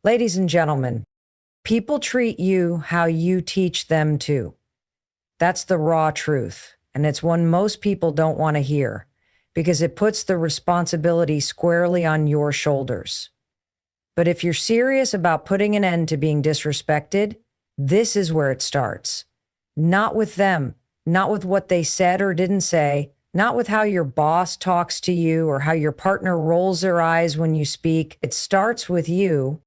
Ladies and gentlemen, people treat you how you teach them to. That's the raw truth, and it's one most people don't want to hear because it puts the responsibility squarely on your shoulders. But if you're serious about putting an end to being disrespected, this is where it starts. Not with them, not with what they said or didn't say, not with how your boss talks to you or how your partner rolls their eyes when you speak. It starts with you.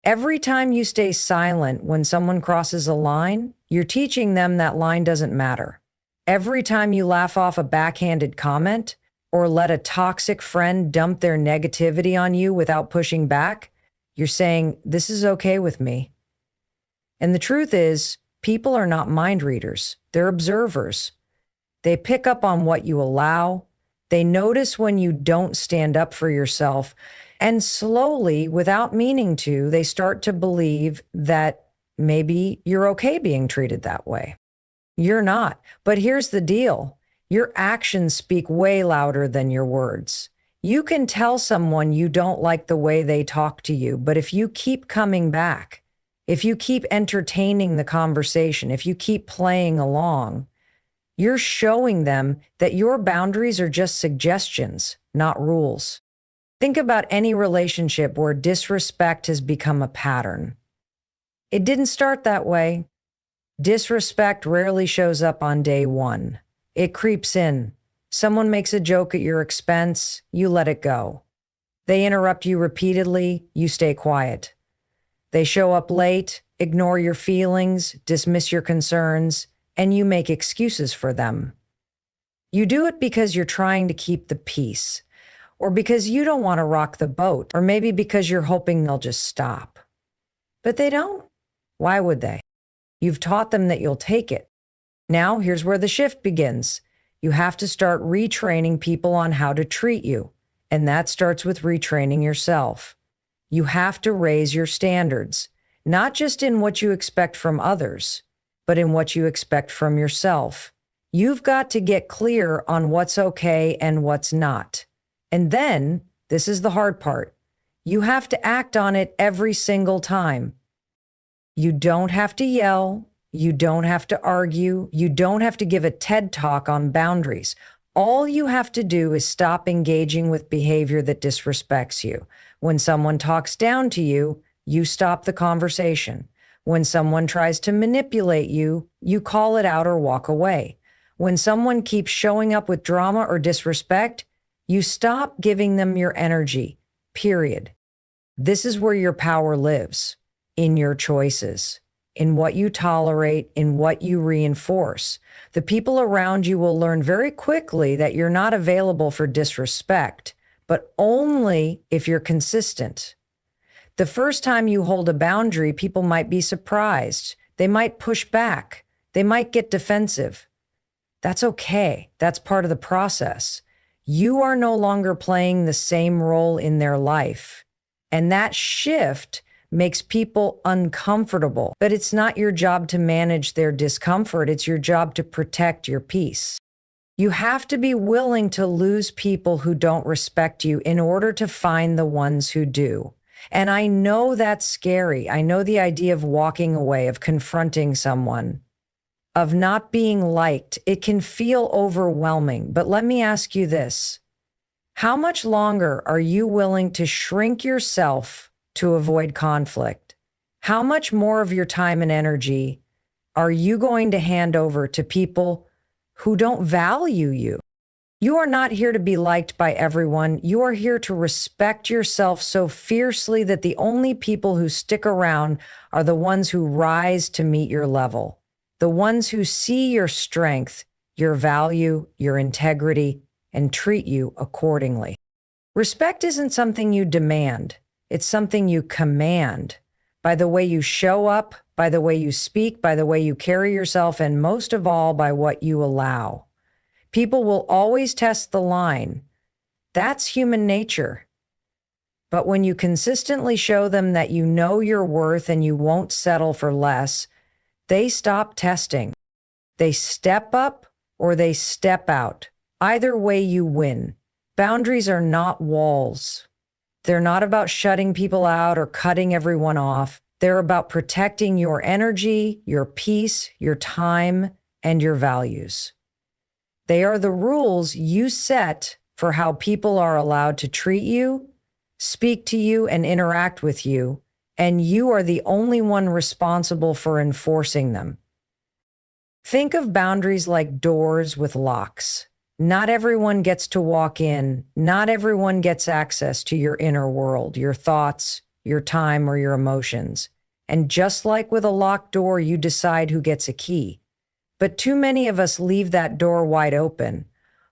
Every time you stay silent when someone crosses a line, you're teaching them that line doesn't matter. Every time you laugh off a backhanded comment or let a toxic friend dump their negativity on you without pushing back, you're saying, this is okay with me. And the truth is, people are not mind readers. They're observers. They pick up on what you allow. They notice when you don't stand up for yourself. And slowly, without meaning to, they start to believe that maybe you're okay being treated that way. You're not. But here's the deal. Your actions speak way louder than your words. You can tell someone you don't like the way they talk to you, but if you keep coming back, if you keep entertaining the conversation, if you keep playing along, you're showing them that your boundaries are just suggestions, not rules. Think about any relationship where disrespect has become a pattern. It didn't start that way. Disrespect rarely shows up on day one. It creeps in. Someone makes a joke at your expense, you let it go. They interrupt you repeatedly, you stay quiet. They show up late, ignore your feelings, dismiss your concerns, and you make excuses for them. You do it because you're trying to keep the peace, or because you don't want to rock the boat, or maybe because you're hoping they'll just stop. But they don't. Why would they? You've taught them that you'll take it. Now, here's where the shift begins. You have to start retraining people on how to treat you, and that starts with retraining yourself. You have to raise your standards, not just in what you expect from others, but in what you expect from yourself. You've got to get clear on what's okay and what's not. And then, this is the hard part, you have to act on it every single time. You don't have to yell. You don't have to argue. You don't have to give a TED talk on boundaries. All you have to do is stop engaging with behavior that disrespects you. When someone talks down to you, you stop the conversation. When someone tries to manipulate you, you call it out or walk away. When someone keeps showing up with drama or disrespect, you stop giving them your energy, period. This is where your power lives, in your choices, in what you tolerate, in what you reinforce. The people around you will learn very quickly that you're not available for disrespect, but only if you're consistent. The first time you hold a boundary, people might be surprised. They might push back. They might get defensive. That's okay. That's part of the process. You are no longer playing the same role in their life. And that shift makes people uncomfortable. But it's not your job to manage their discomfort. It's your job to protect your peace. You have to be willing to lose people who don't respect you in order to find the ones who do. And I know that's scary. I know the idea of walking away, of confronting someone, of not being liked. It can feel overwhelming. But let me ask you this. How much longer are you willing to shrink yourself to avoid conflict? How much more of your time and energy are you going to hand over to people who don't value you? You are not here to be liked by everyone. You are here to respect yourself so fiercely that the only people who stick around are the ones who rise to meet your level, the ones who see your strength, your value, your integrity, and treat you accordingly. Respect isn't something you demand. It's something you command by the way you show up, by the way you speak, by the way you carry yourself, and most of all, by what you allow. People will always test the line. That's human nature. But when you consistently show them that you know your worth and you won't settle for less, they stop testing. They step up or they step out. Either way, you win. Boundaries are not walls. They're not about shutting people out or cutting everyone off. They're about protecting your energy, your peace, your time, and your values. They are the rules you set for how people are allowed to treat you, speak to you, and interact with you, and you are the only one responsible for enforcing them. Think of boundaries like doors with locks. Not everyone gets to walk in. Not everyone gets access to your inner world, your thoughts, your time, or your emotions. And just like with a locked door, you decide who gets a key. But too many of us leave that door wide open,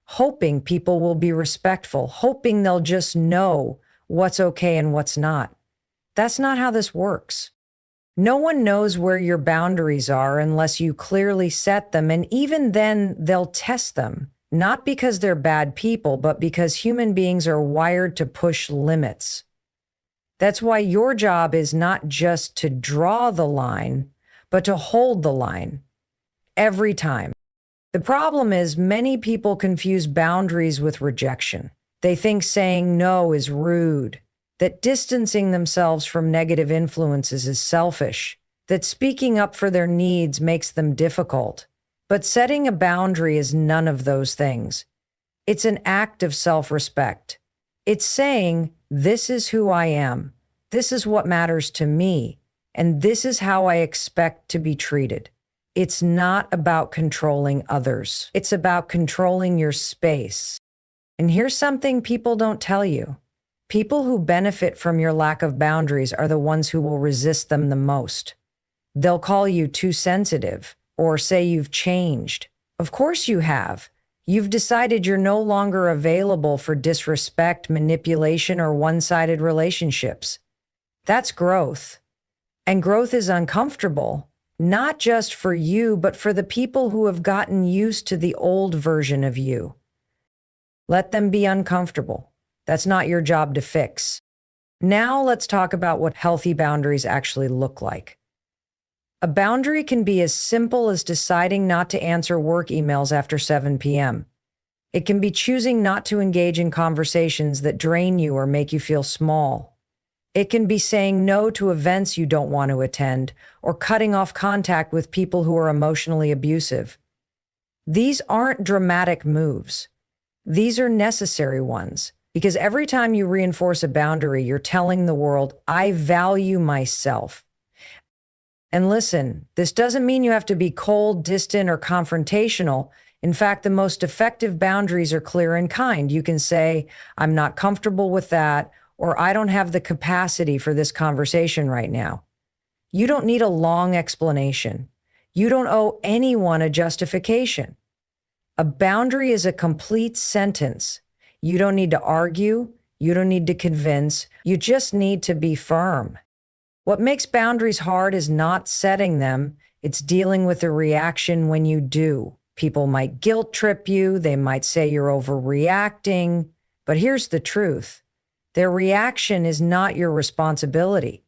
hoping people will be respectful, hoping they'll just know what's okay and what's not. That's not how this works. No one knows where your boundaries are unless you clearly set them, and even then, they'll test them. Not because they're bad people, but because human beings are wired to push limits. That's why your job is not just to draw the line, but to hold the line every time. The problem is many people confuse boundaries with rejection. They think saying no is rude, that distancing themselves from negative influences is selfish, that speaking up for their needs makes them difficult. But setting a boundary is none of those things. It's an act of self-respect. It's saying, this is who I am, this is what matters to me, and this is how I expect to be treated. It's not about controlling others. It's about controlling your space. And here's something people don't tell you. People who benefit from your lack of boundaries are the ones who will resist them the most. They'll call you too sensitive or say you've changed. Of course you have. You've decided you're no longer available for disrespect, manipulation, or one-sided relationships. That's growth. And growth is uncomfortable, not just for you, but for the people who have gotten used to the old version of you. Let them be uncomfortable. That's not your job to fix. Now let's talk about what healthy boundaries actually look like. A boundary can be as simple as deciding not to answer work emails after 7 p.m. It can be choosing not to engage in conversations that drain you or make you feel small. It can be saying no to events you don't want to attend or cutting off contact with people who are emotionally abusive. These aren't dramatic moves. These are necessary ones, because every time you reinforce a boundary, you're telling the world, I value myself. And listen, this doesn't mean you have to be cold, distant, or confrontational. In fact, the most effective boundaries are clear and kind. You can say, I'm not comfortable with that, or I don't have the capacity for this conversation right now. You don't need a long explanation. You don't owe anyone a justification. A boundary is a complete sentence. You don't need to argue. You don't need to convince. You just need to be firm. What makes boundaries hard is not setting them. It's dealing with the reaction when you do. People might guilt trip you. They might say you're overreacting. But here's the truth. Their reaction is not your responsibility.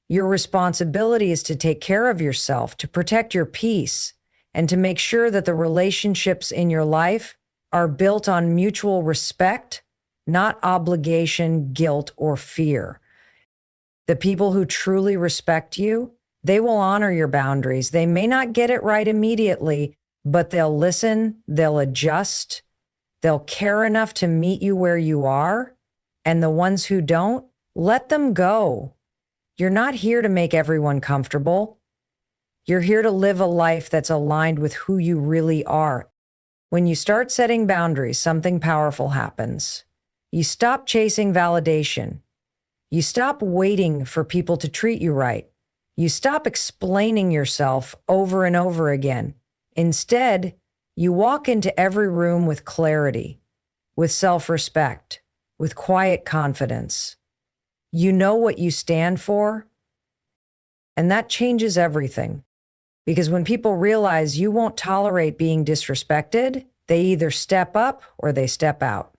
Your responsibility is to take care of yourself, to protect your peace, and to make sure that the relationships in your life are built on mutual respect, not obligation, guilt, or fear. The people who truly respect you, they will honor your boundaries. They may not get it right immediately, but they'll listen, they'll adjust, they'll care enough to meet you where you are. And the ones who don't, let them go. You're not here to make everyone comfortable. You're here to live a life that's aligned with who you really are. When you start setting boundaries, something powerful happens. You stop chasing validation. You stop waiting for people to treat you right. You stop explaining yourself over and over again. Instead, you walk into every room with clarity, with self-respect, with quiet confidence. You know what you stand for, and that changes everything. Because when people realize you won't tolerate being disrespected, they either step up or they step out.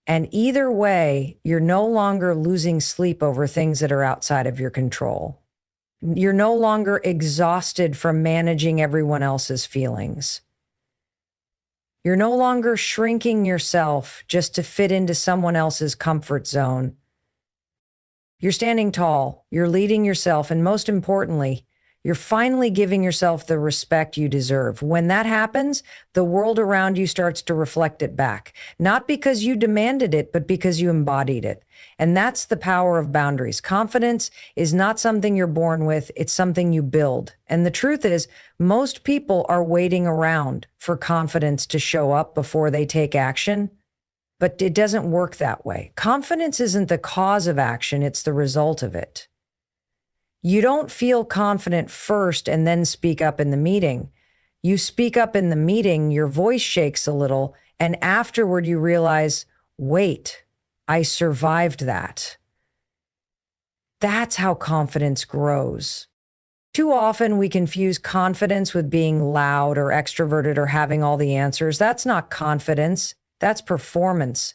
And either way, you're no longer losing sleep over things that are outside of your control. You're no longer exhausted from managing everyone else's feelings. You're no longer shrinking yourself just to fit into someone else's comfort zone. You're standing tall, you're leading yourself, and most importantly, you're finally giving yourself the respect you deserve. When that happens, the world around you starts to reflect it back, not because you demanded it, but because you embodied it. And that's the power of boundaries. Confidence is not something you're born with, it's something you build. And the truth is, most people are waiting around for confidence to show up before they take action. But it doesn't work that way. Confidence isn't the cause of action, it's the result of it. You don't feel confident first and then speak up in the meeting. You speak up in the meeting, your voice shakes a little, and afterward you realize, wait, I survived that. That's how confidence grows. Too often we confuse confidence with being loud or extroverted or having all the answers. That's not confidence, that's performance.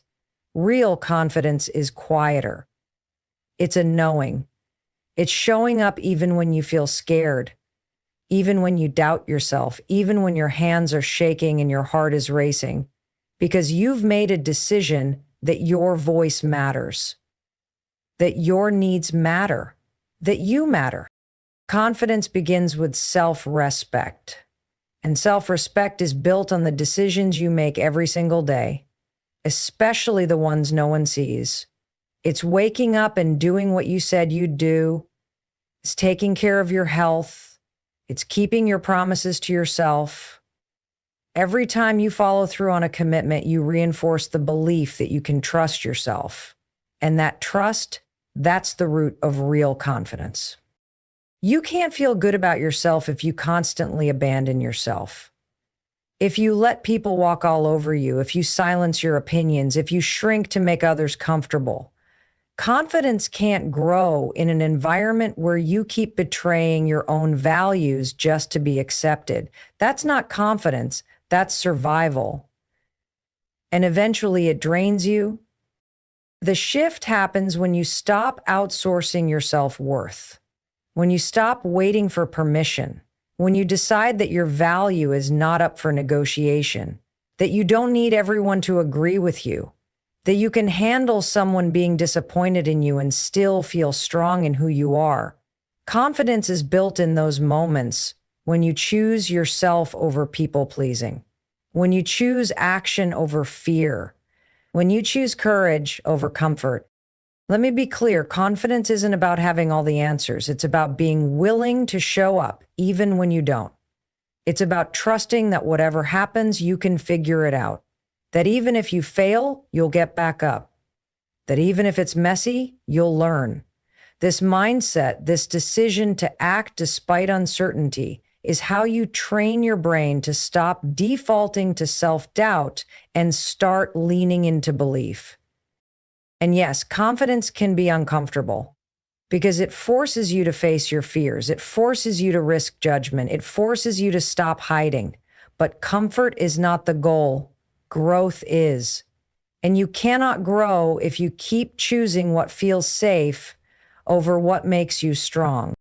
Real confidence is quieter. It's a knowing. It's showing up even when you feel scared, even when you doubt yourself, even when your hands are shaking and your heart is racing, because you've made a decision that your voice matters, that your needs matter, that you matter. Confidence begins with self-respect, and self-respect is built on the decisions you make every single day, especially the ones no one sees. It's waking up and doing what you said you'd do. It's taking care of your health. It's keeping your promises to yourself. Every time you follow through on a commitment, you reinforce the belief that you can trust yourself. And that trust, that's the root of real confidence. You can't feel good about yourself if you constantly abandon yourself. If you let people walk all over you, if you silence your opinions, if you shrink to make others comfortable. Confidence can't grow in an environment where you keep betraying your own values just to be accepted. That's not confidence, that's survival. And eventually it drains you. The shift happens when you stop outsourcing your self-worth, when you stop waiting for permission, when you decide that your value is not up for negotiation, that you don't need everyone to agree with you, that you can handle someone being disappointed in you and still feel strong in who you are. Confidence is built in those moments when you choose yourself over people-pleasing, when you choose action over fear, when you choose courage over comfort. Let me be clear, confidence isn't about having all the answers. It's about being willing to show up, even when you don't. It's about trusting that whatever happens, you can figure it out. That even if you fail, you'll get back up. That even if it's messy, you'll learn. This mindset, this decision to act despite uncertainty, is how you train your brain to stop defaulting to self-doubt and start leaning into belief. And yes, confidence can be uncomfortable because it forces you to face your fears. It forces you to risk judgment. It forces you to stop hiding. But comfort is not the goal. Growth is. And you cannot grow if you keep choosing what feels safe over what makes you strong.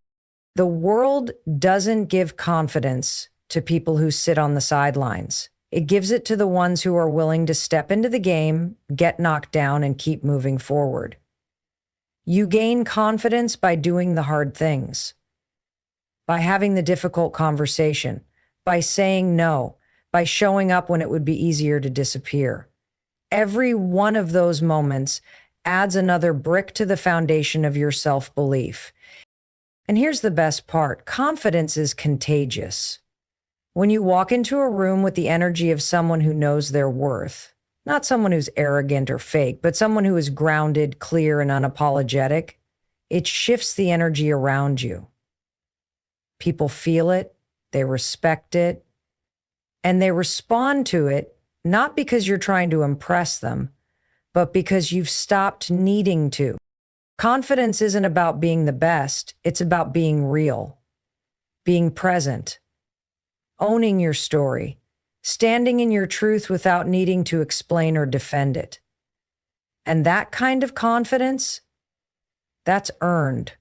The world doesn't give confidence to people who sit on the sidelines. It gives it to the ones who are willing to step into the game, get knocked down, and keep moving forward. You gain confidence by doing the hard things, by having the difficult conversation, by saying no, by showing up when it would be easier to disappear. Every one of those moments adds another brick to the foundation of your self-belief. And here's the best part, confidence is contagious. When you walk into a room with the energy of someone who knows their worth, not someone who's arrogant or fake, but someone who is grounded, clear, and unapologetic, it shifts the energy around you. People feel it, they respect it, and they respond to it, not because you're trying to impress them, but because you've stopped needing to. Confidence isn't about being the best, it's about being real, being present, owning your story, standing in your truth without needing to explain or defend it. And that kind of confidence, that's earned.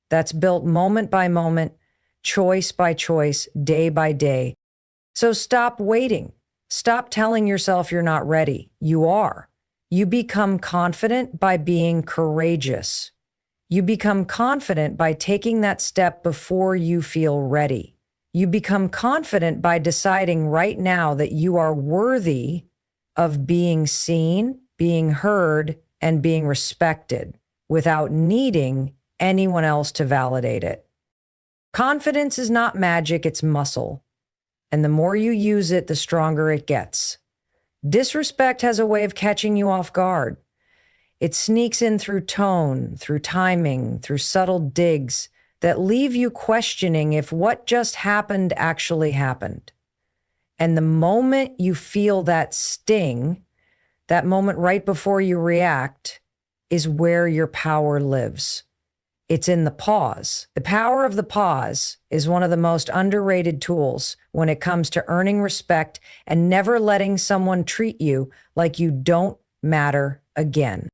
That's built moment by moment, choice by choice, day by day. So stop waiting. Stop telling yourself you're not ready. You are. You become confident by being courageous. You become confident by taking that step before you feel ready. You become confident by deciding right now that you are worthy of being seen, being heard, and being respected without needing anyone else to validate it. Confidence is not magic, it's muscle. And the more you use it, the stronger it gets. Disrespect has a way of catching you off guard. It sneaks in through tone, through timing, through subtle digs that leave you questioning if what just happened actually happened. And the moment you feel that sting, that moment right before you react, is where your power lives. It's in the pause. The power of the pause is one of the most underrated tools when it comes to earning respect and never letting someone treat you like you don't matter again.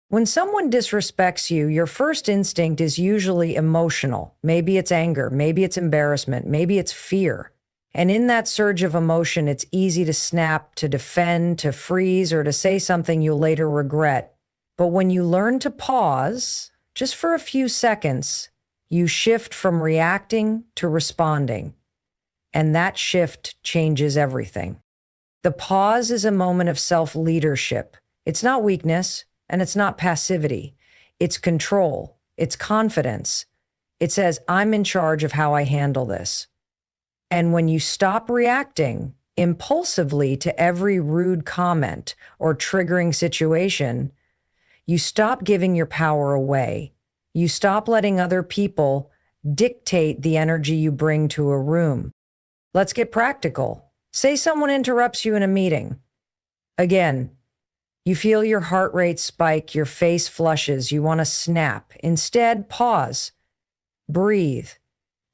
When someone disrespects you, your first instinct is usually emotional. Maybe it's anger, maybe it's embarrassment, maybe it's fear. And in that surge of emotion, it's easy to snap, to defend, to freeze, or to say something you'll later regret. But when you learn to pause, just for a few seconds, you shift from reacting to responding. And that shift changes everything. The pause is a moment of self-leadership. It's not weakness. And it's not passivity. It's control. It's confidence. It says, I'm in charge of how I handle this. And when you stop reacting impulsively to every rude comment or triggering situation, you stop giving your power away. You stop letting other people dictate the energy you bring to a room. Let's get practical. Say someone interrupts you in a meeting. Again, you feel your heart rate spike, your face flushes, you want to snap. Instead, pause, breathe,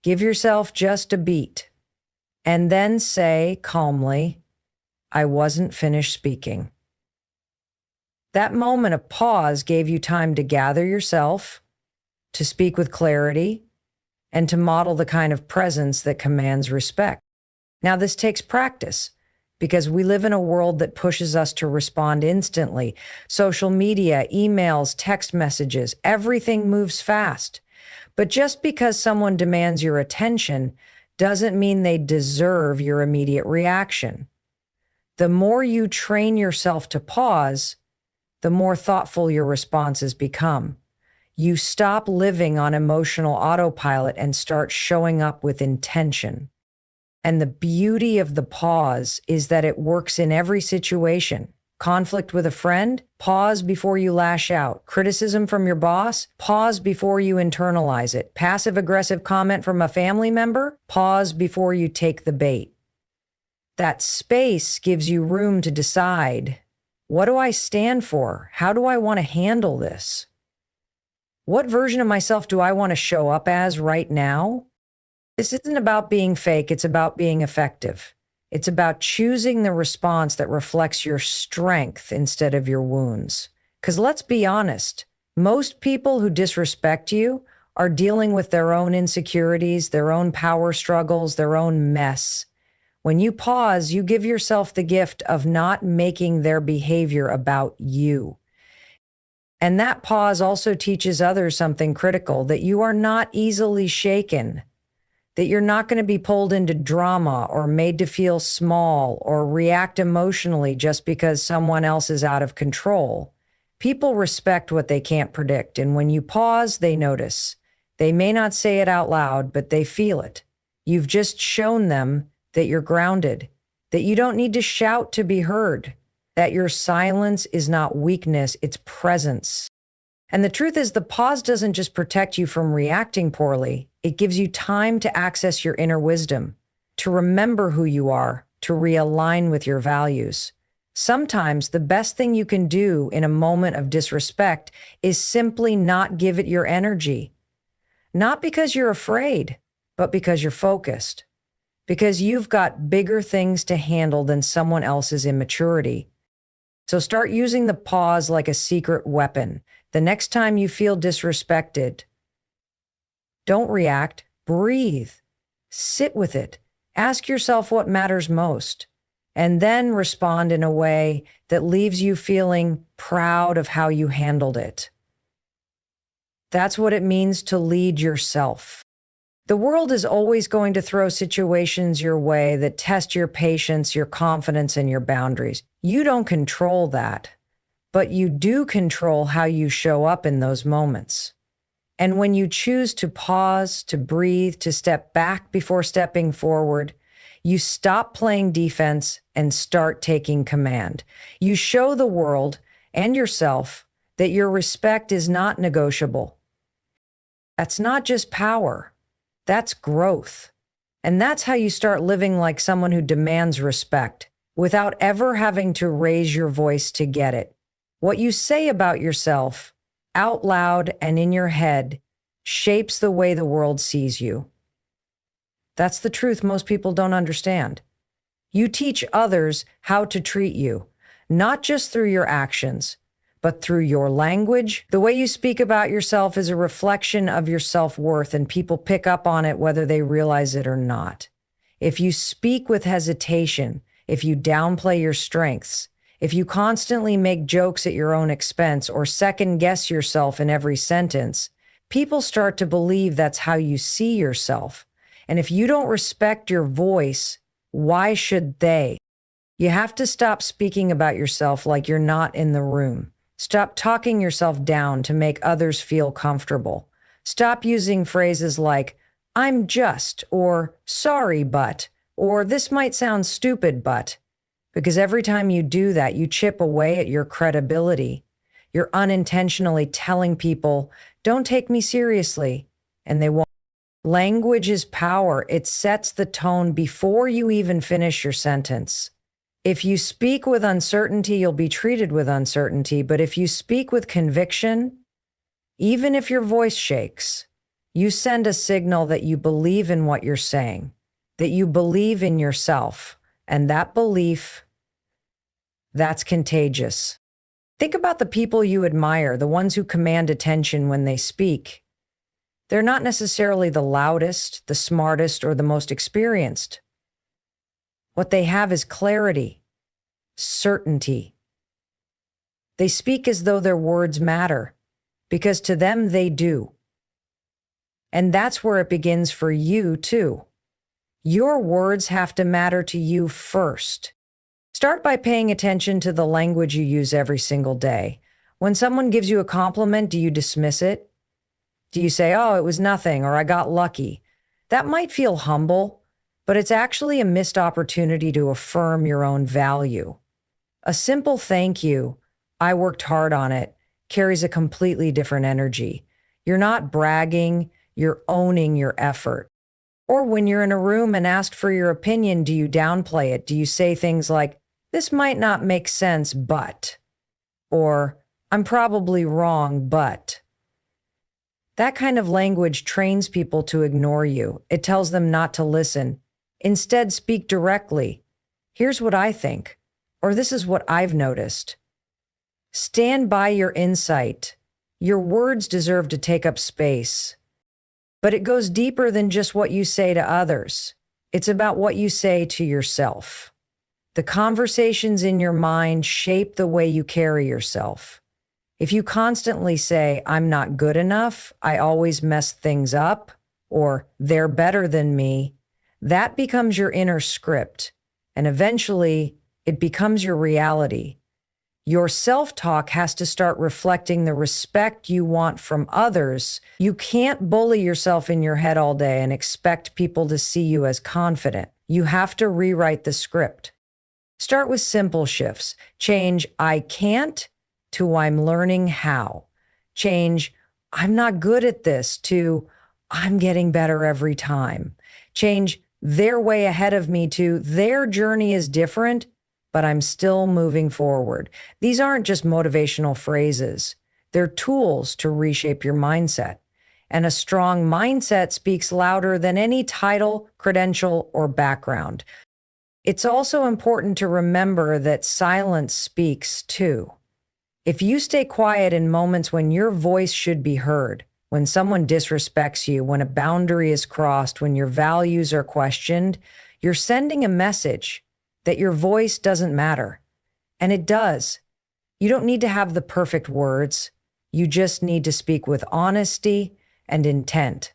give yourself just a beat, and then say calmly, I wasn't finished speaking. That moment of pause gave you time to gather yourself, to speak with clarity, and to model the kind of presence that commands respect. Now, this takes practice, because we live in a world that pushes us to respond instantly. Social media, emails, text messages, everything moves fast. But just because someone demands your attention doesn't mean they deserve your immediate reaction. The more you train yourself to pause, the more thoughtful your responses become. You stop living on emotional autopilot and start showing up with intention. And the beauty of the pause is that it works in every situation. Conflict with a friend? Pause before you lash out. Criticism from your boss? Pause before you internalize it. Passive-aggressive comment from a family member? Pause before you take the bait. That space gives you room to decide, what do I stand for? How do I want to handle this? What version of myself do I want to show up as right now? This isn't about being fake, it's about being effective. It's about choosing the response that reflects your strength instead of your wounds. Because let's be honest, most people who disrespect you are dealing with their own insecurities, their own power struggles, their own mess. When you pause, you give yourself the gift of not making their behavior about you. And that pause also teaches others something critical, that you are not easily shaken, that you're not going to be pulled into drama or made to feel small or react emotionally just because someone else is out of control. People respect what they can't predict, and when you pause, they notice. They may not say it out loud, but they feel it. You've just shown them that you're grounded, that you don't need to shout to be heard, that your silence is not weakness, it's presence. And the truth is, the pause doesn't just protect you from reacting poorly. It gives you time to access your inner wisdom, to remember who you are, to realign with your values. Sometimes the best thing you can do in a moment of disrespect is simply not give it your energy. Not because you're afraid, but because you're focused. Because you've got bigger things to handle than someone else's immaturity. So start using the pause like a secret weapon. The next time you feel disrespected, don't react, breathe, sit with it, ask yourself what matters most, and then respond in a way that leaves you feeling proud of how you handled it. That's what it means to lead yourself. The world is always going to throw situations your way that test your patience, your confidence, and your boundaries. You don't control that, but you do control how you show up in those moments. And when you choose to pause, to breathe, to step back before stepping forward, you stop playing defense and start taking command. You show the world and yourself that your respect is not negotiable. That's not just power. That's growth. And that's how you start living like someone who demands respect without ever having to raise your voice to get it. What you say about yourself, out loud and in your head, shapes the way the world sees you. That's the truth most people don't understand. You teach others how to treat you, not just through your actions, but through your language. The way you speak about yourself is a reflection of your self-worth, and people pick up on it whether they realize it or not. If you speak with hesitation, if you downplay your strengths, if you constantly make jokes at your own expense or second-guess yourself in every sentence, people start to believe that's how you see yourself. And if you don't respect your voice, why should they? You have to stop speaking about yourself like you're not in the room. Stop talking yourself down to make others feel comfortable. Stop using phrases like, I'm just, or sorry, but, or this might sound stupid, but. Because every time you do that, you chip away at your credibility. You're unintentionally telling people, don't take me seriously, and they won't. Language is power. It sets the tone before you even finish your sentence. If you speak with uncertainty, you'll be treated with uncertainty. But if you speak with conviction, even if your voice shakes, you send a signal that you believe in what you're saying, that you believe in yourself. And that belief, that's contagious. Think about the people you admire, the ones who command attention when they speak. They're not necessarily the loudest, the smartest, or the most experienced. What they have is clarity, certainty. They speak as though their words matter, because to them they do. And that's where it begins for you, too. Your words have to matter to you first. Start by paying attention to the language you use every single day. When someone gives you a compliment, do you dismiss it? Do you say, oh, it was nothing, or I got lucky? That might feel humble, but it's actually a missed opportunity to affirm your own value. A simple thank you, I worked hard on it, carries a completely different energy. You're not bragging, you're owning your effort. Or when you're in a room and asked for your opinion, do you downplay it? Do you say things like, this might not make sense, but, or I'm probably wrong, but. That kind of language trains people to ignore you. It tells them not to listen. Instead, speak directly. Here's what I think, or this is what I've noticed. Stand by your insight. Your words deserve to take up space. But it goes deeper than just what you say to others. It's about what you say to yourself. The conversations in your mind shape the way you carry yourself. If you constantly say, I'm not good enough, I always mess things up, or they're better than me, that becomes your inner script, and eventually it becomes your reality. Your self-talk has to start reflecting the respect you want from others. You can't bully yourself in your head all day and expect people to see you as confident. You have to rewrite the script. Start with simple shifts. Change I can't to I'm learning how. Change I'm not good at this to I'm getting better every time. Change they're way ahead of me to their journey is different, but I'm still moving forward. These aren't just motivational phrases. They're tools to reshape your mindset. And a strong mindset speaks louder than any title, credential, or background. It's also important to remember that silence speaks too. If you stay quiet in moments when your voice should be heard, when someone disrespects you, when a boundary is crossed, when your values are questioned, you're sending a message that your voice doesn't matter. And it does. You don't need to have the perfect words. You just need to speak with honesty and intent.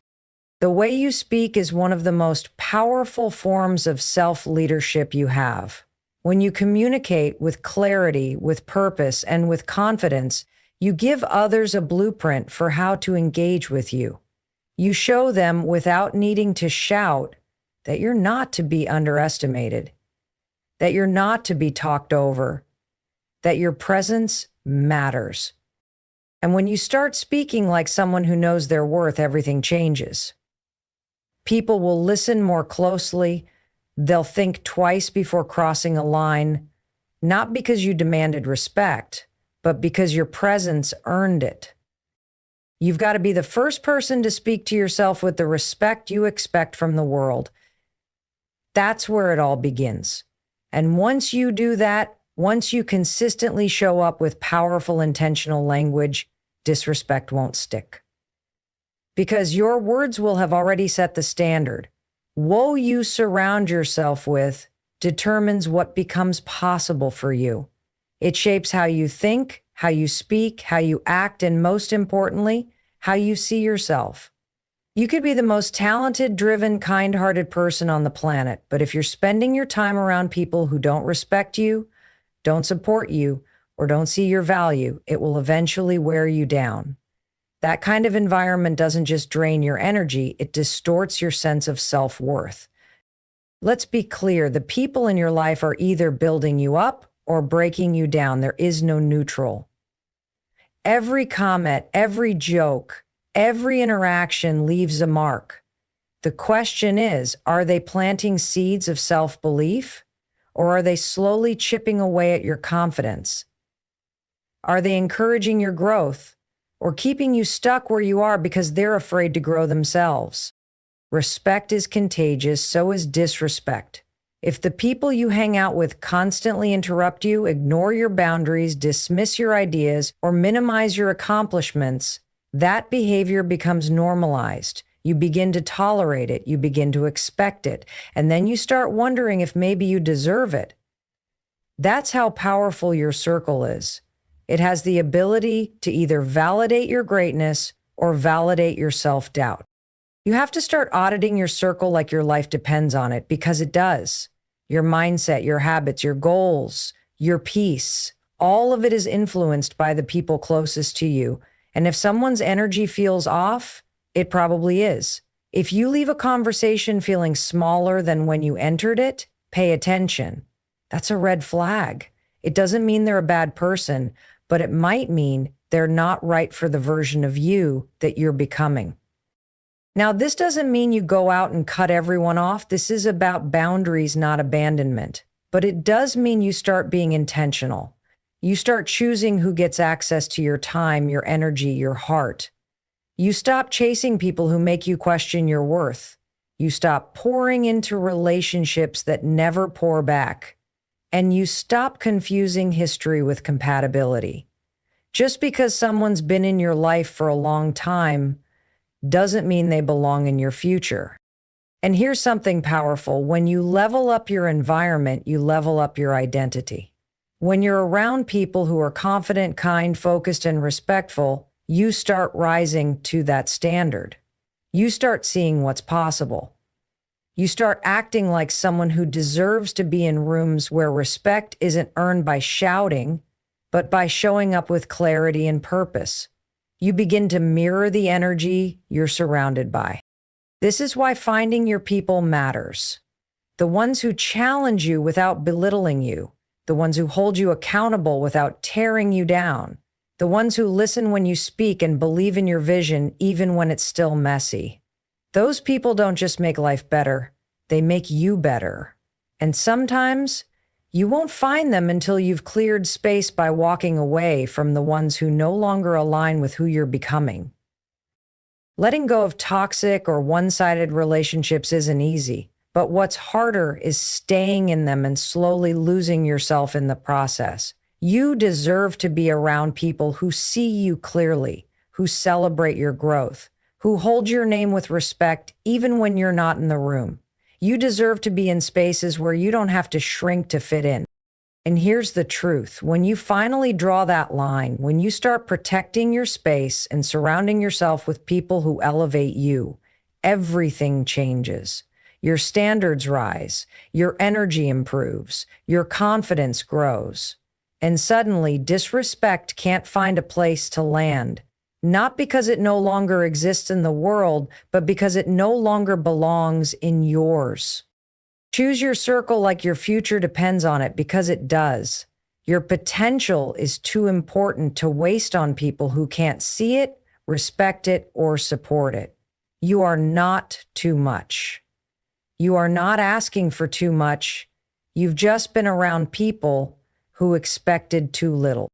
The way you speak is one of the most powerful forms of self-leadership you have. When you communicate with clarity, with purpose, and with confidence, you give others a blueprint for how to engage with you. You show them without needing to shout that you're not to be underestimated, that you're not to be talked over, that your presence matters. And when you start speaking like someone who knows their worth, everything changes. People will listen more closely. They'll think twice before crossing a line, not because you demanded respect, but because your presence earned it. You've got to be the first person to speak to yourself with the respect you expect from the world. That's where it all begins. And once you do that, once you consistently show up with powerful, intentional language, disrespect won't stick. Because your words will have already set the standard. What you surround yourself with determines what becomes possible for you. It shapes how you think, how you speak, how you act, and most importantly, how you see yourself. You could be the most talented, driven, kind-hearted person on the planet, but if you're spending your time around people who don't respect you, don't support you, or don't see your value, it will eventually wear you down. That kind of environment doesn't just drain your energy, it distorts your sense of self-worth. Let's be clear, the people in your life are either building you up or breaking you down. There is no neutral. Every comment, every joke, every interaction leaves a mark. The question is, are they planting seeds of self-belief, or are they slowly chipping away at your confidence? Are they encouraging your growth, or keeping you stuck where you are because they're afraid to grow themselves? Respect is contagious, so is disrespect. If the people you hang out with constantly interrupt you, ignore your boundaries, dismiss your ideas, or minimize your accomplishments, that behavior becomes normalized. You begin to tolerate it, you begin to expect it, and then you start wondering if maybe you deserve it. That's how powerful your circle is. It has the ability to either validate your greatness or validate your self-doubt. You have to start auditing your circle like your life depends on it, because it does. Your mindset, your habits, your goals, your peace, all of it is influenced by the people closest to you. And if someone's energy feels off, it probably is. If you leave a conversation feeling smaller than when you entered it, pay attention. That's a red flag. It doesn't mean they're a bad person, but it might mean they're not right for the version of you that you're becoming. Now, this doesn't mean you go out and cut everyone off. This is about boundaries, not abandonment. But it does mean you start being intentional. You start choosing who gets access to your time, your energy, your heart. You stop chasing people who make you question your worth. You stop pouring into relationships that never pour back. And you stop confusing history with compatibility. Just because someone's been in your life for a long time doesn't mean they belong in your future. And here's something powerful. When you level up your environment, you level up your identity. When you're around people who are confident, kind, focused, and respectful, you start rising to that standard. You start seeing what's possible. You start acting like someone who deserves to be in rooms where respect isn't earned by shouting, but by showing up with clarity and purpose. You begin to mirror the energy you're surrounded by. This is why finding your people matters. The ones who challenge you without belittling you, the ones who hold you accountable without tearing you down, the ones who listen when you speak and believe in your vision even when it's still messy. Those people don't just make life better, they make you better. And sometimes you won't find them until you've cleared space by walking away from the ones who no longer align with who you're becoming. Letting go of toxic or one-sided relationships isn't easy, but what's harder is staying in them and slowly losing yourself in the process. You deserve to be around people who see you clearly, who celebrate your growth, who hold your name with respect even when you're not in the room. You deserve to be in spaces where you don't have to shrink to fit in. And here's the truth. When you finally draw that line, when you start protecting your space and surrounding yourself with people who elevate you, everything changes. Your standards rise, your energy improves, your confidence grows. And suddenly, disrespect can't find a place to land. Not because it no longer exists in the world, but because it no longer belongs in yours. Choose your circle like your future depends on it, because it does. Your potential is too important to waste on people who can't see it, respect it, or support it. You are not too much. You are not asking for too much. You've just been around people who expected too little.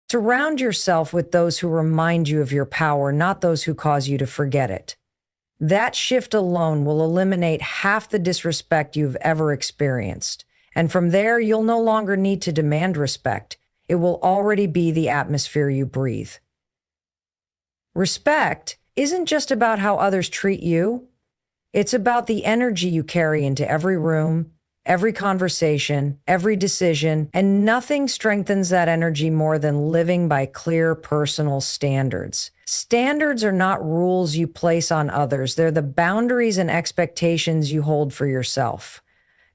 Surround yourself with those who remind you of your power, not those who cause you to forget it. That shift alone will eliminate half the disrespect you've ever experienced. And from there, you'll no longer need to demand respect. It will already be the atmosphere you breathe. Respect isn't just about how others treat you. It's about the energy you carry into every room, every conversation, every decision, and nothing strengthens that energy more than living by clear personal standards. Standards are not rules you place on others. They're the boundaries and expectations you hold for yourself.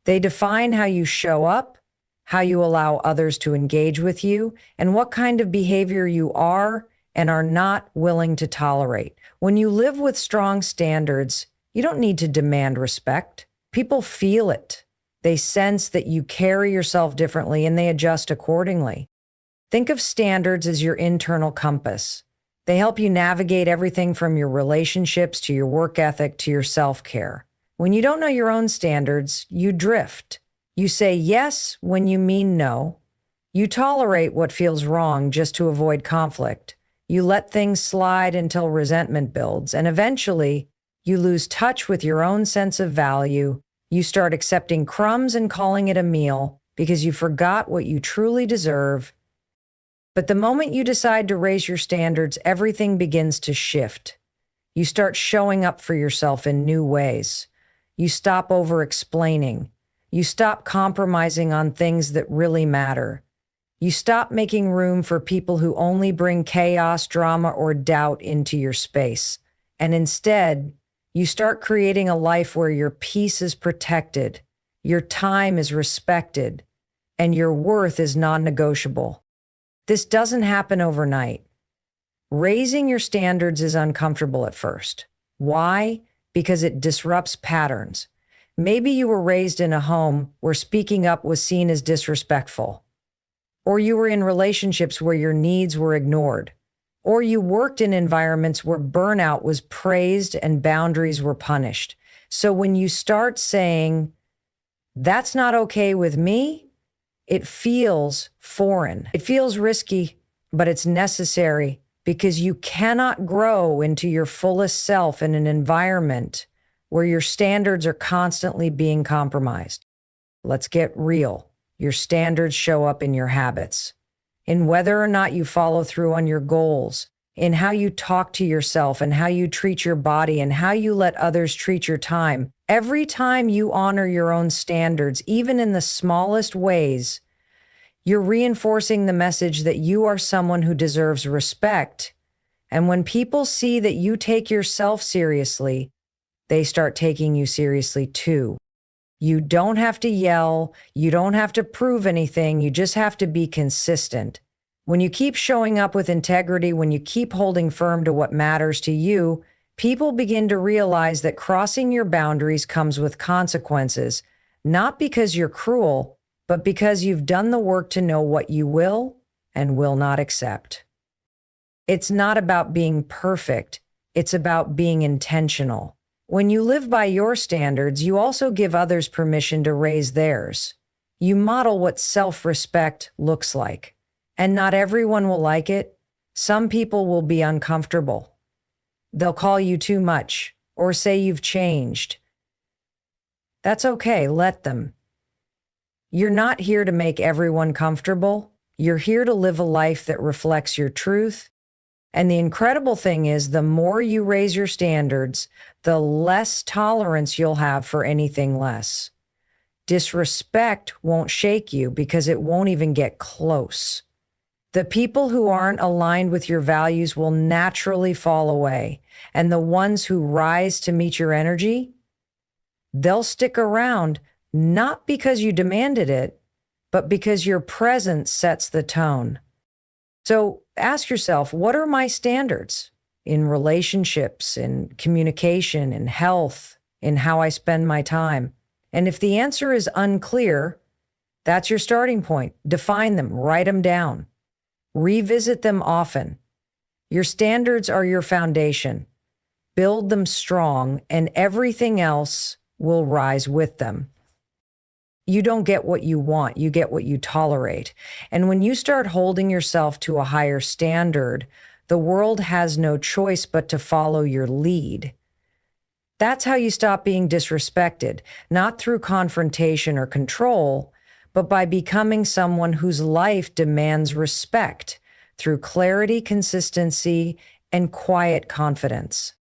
They define how you show up, how you allow others to engage with you, and what kind of behavior you are and are not willing to tolerate. When you live with strong standards, you don't need to demand respect. People feel it. They sense that you carry yourself differently and they adjust accordingly. Think of standards as your internal compass. They help you navigate everything from your relationships to your work ethic to your self-care. When you don't know your own standards, you drift. You say yes when you mean no. You tolerate what feels wrong just to avoid conflict. You let things slide until resentment builds, and eventually, you lose touch with your own sense of value. You start accepting crumbs and calling it a meal because you forgot what you truly deserve. But the moment you decide to raise your standards, everything begins to shift. You start showing up for yourself in new ways. You stop over-explaining. You stop compromising on things that really matter. You stop making room for people who only bring chaos, drama, or doubt into your space. And instead, you start creating a life where your peace is protected, your time is respected, and your worth is non-negotiable. This doesn't happen overnight. Raising your standards is uncomfortable at first. Why? Because it disrupts patterns. Maybe you were raised in a home where speaking up was seen as disrespectful. Or you were in relationships where your needs were ignored. Or you worked in environments where burnout was praised and boundaries were punished. So when you start saying, "That's not okay with me," it feels foreign. It feels risky, but it's necessary because you cannot grow into your fullest self in an environment where your standards are constantly being compromised. Let's get real. Your standards show up in your habits, in whether or not you follow through on your goals, in how you talk to yourself and how you treat your body and how you let others treat your time. Every time you honor your own standards, even in the smallest ways, you're reinforcing the message that you are someone who deserves respect. And when people see that you take yourself seriously, they start taking you seriously too. You don't have to yell. You don't have to prove anything. You just have to be consistent. When you keep showing up with integrity, when you keep holding firm to what matters to you, people begin to realize that crossing your boundaries comes with consequences, not because you're cruel, but because you've done the work to know what you will and will not accept. It's not about being perfect. It's about being intentional. When you live by your standards, you also give others permission to raise theirs. You model what self-respect looks like. And not everyone will like it. Some people will be uncomfortable. They'll call you too much or say you've changed. That's okay, let them. You're not here to make everyone comfortable. You're here to live a life that reflects your truth. And the incredible thing is, the more you raise your standards, the less tolerance you'll have for anything less. Disrespect won't shake you because it won't even get close. The people who aren't aligned with your values will naturally fall away, and the ones who rise to meet your energy, they'll stick around not because you demanded it, but because your presence sets the tone. So ask yourself, what are my standards in relationships, in communication, in health, in how I spend my time? And if the answer is unclear, that's your starting point. Define them, write them down, revisit them often. Your standards are your foundation. Build them strong, and everything else will rise with them. You don't get what you want, you get what you tolerate. And when you start holding yourself to a higher standard, the world has no choice but to follow your lead. That's how you stop being disrespected, not through confrontation or control, but by becoming someone whose life demands respect through clarity, consistency, and quiet confidence.